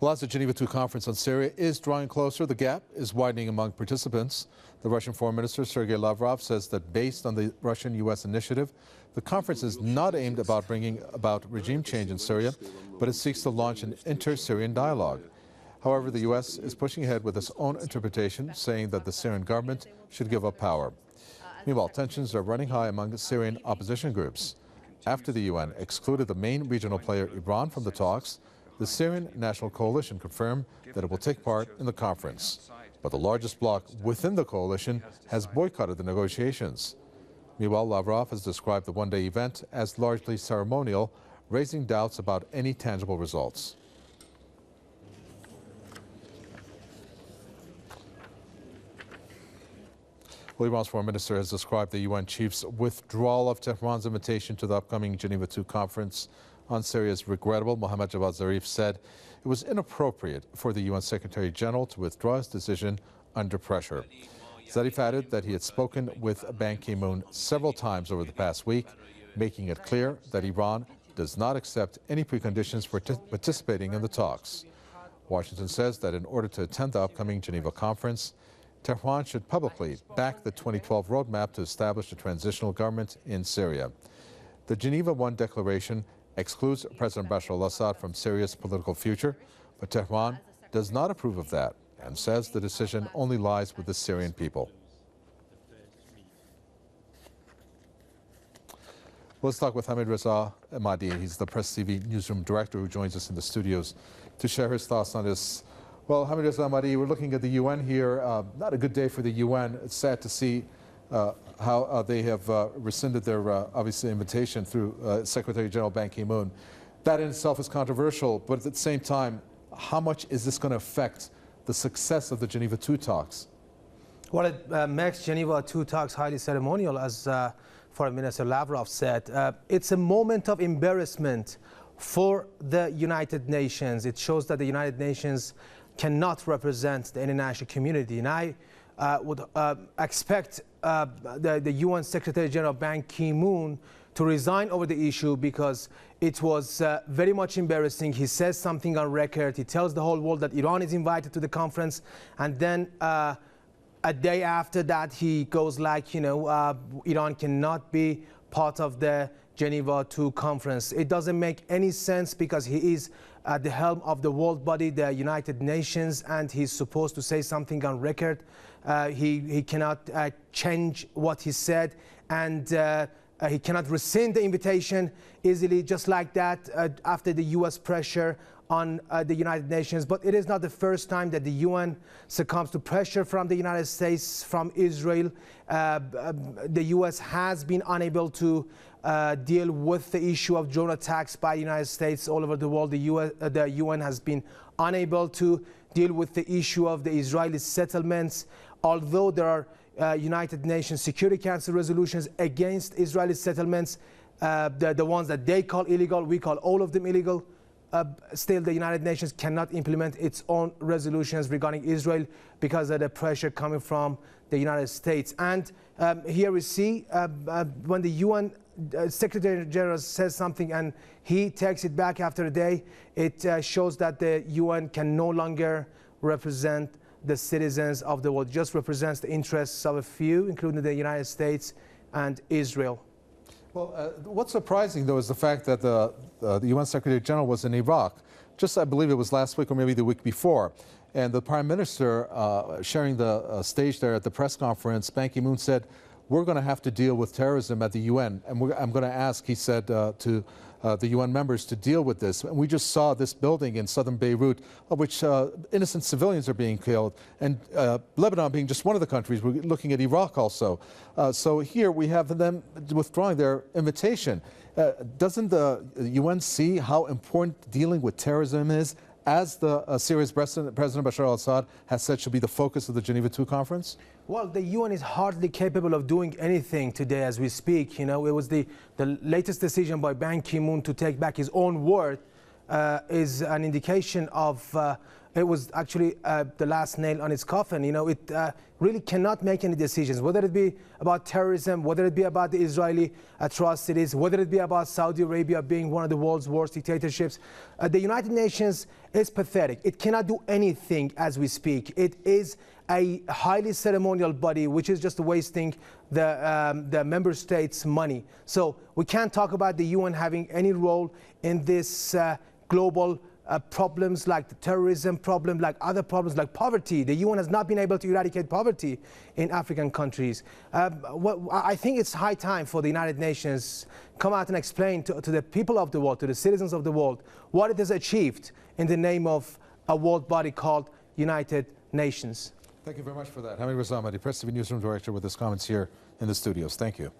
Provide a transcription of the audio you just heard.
Well, as the Geneva II conference on Syria is drawing closer, the gap is widening among participants. The Russian Foreign Minister Sergei Lavrov says that based on the Russian-U.S. initiative, the conference is not aimed about bringing about regime change in Syria, but it seeks to launch an inter-Syrian dialogue. However, the U.S. is pushing ahead with its own interpretation, saying that the Syrian government should give up power. Meanwhile, tensions are running high among the Syrian opposition groups. After the UN excluded the main regional player Iran from the talks, the Syrian National Coalition confirmed that it will take part in the conference. But the largest bloc within the coalition has boycotted the negotiations. Meanwhile, Lavrov has described the one-day event as largely ceremonial, raising doubts about any tangible results. Well, Iran's foreign minister has described the UN chief's withdrawal of Tehran's invitation to the upcoming Geneva II conference on Syria as regrettable. Mohammad Javad Zarif said it was inappropriate for the UN Secretary General to withdraw his decision under pressure. Zarif added that he had spoken with Ban Ki-moon several times over the past week, making it clear that Iran does not accept any preconditions for participating in the talks. Washington says that in order to attend the upcoming Geneva conference, Tehran should publicly back the 2012 roadmap to establish a transitional government in Syria. The Geneva I declaration excludes President Bashar al-Assad from Syria's political future, but Tehran does not approve of that and says the decision only lies with the Syrian people. Let's talk with Hamid Reza Mahdi. He's the Press TV newsroom director who joins us in the studios to share his thoughts on this. Well, Hamid Reza Mahdi, we're looking at the UN here. Not a good day for the UN. It's sad to see how they have rescinded their, obviously, invitation through Secretary General Ban Ki-moon. That in itself is controversial, but at the same time, how much is this going to affect the success of the Geneva II talks? Well, it makes Geneva II talks highly ceremonial, as Foreign Minister Lavrov said. It's a moment of embarrassment for the United Nations. It shows that the United Nations cannot represent the international community. And I would expect the UN Secretary General Ban Ki-moon to resign over the issue, because it was very much embarrassing. He says something on record. He tells the whole world that Iran is invited to the conference, and then a day after that he goes like, Iran cannot be part of the Geneva II conference. It doesn't make any sense, because he is at the helm of the world body, the United Nations, and he's supposed to say something on record. He cannot change what he said, and he cannot rescind the invitation easily, just like that, after the U.S. pressure on the United Nations. But it is not the first time that the UN succumbs to pressure from the United States, from Israel. The U.S. has been unable to deal with the issue of drone attacks by the United States all over the world. The UN has been unable to deal with the issue of the Israeli settlements, although there are United Nations Security Council resolutions against Israeli settlements, the ones that they call illegal. We call all of them illegal. Still, the United Nations cannot implement its own resolutions regarding Israel because of the pressure coming from the United States. And here we see when the UN Secretary General says something and he takes it back after a day, it shows that the UN can no longer represent the citizens of the world, just represents the interests of a few, including the United States and Israel. Well, what's surprising, though, is the fact that the UN Secretary General was in Iraq, just I believe it was last week or maybe the week before. And the Prime Minister, sharing the stage there at the press conference, Ban Ki-moon said, we're going to have to deal with terrorism at the UN. And I'm going to ask, he said, to the UN members to deal with this. And we just saw this building in southern Beirut, of which innocent civilians are being killed. And Lebanon being just one of the countries. We're looking at Iraq also. So here we have them withdrawing their invitation. Doesn't the UN see how important dealing with terrorism is, as the Syria's President Bashar al-Assad has said should be the focus of the Geneva II conference? Well, the UN is hardly capable of doing anything today as we speak. It was the latest decision by Ban Ki-moon to take back his own word is an indication of it was actually the last nail on its coffin. It really cannot make any decisions, whether it be about terrorism, whether it be about the Israeli atrocities, whether it be about Saudi Arabia being one of the world's worst dictatorships. The United Nations is pathetic. It cannot do anything as we speak. It is a highly ceremonial body which is just wasting the member states' money. So we can't talk about the UN having any role in this global problems like the terrorism problem, like other problems like poverty. The UN has not been able to eradicate poverty in African countries. I think it's high time for the United Nations come out and explain to the people of the world, to the citizens of the world, what it has achieved in the name of a world body called United Nations. Thank you very much for that. Hamid Razama, the Press TV Newsroom Director, with his comments here in the studios. Thank you.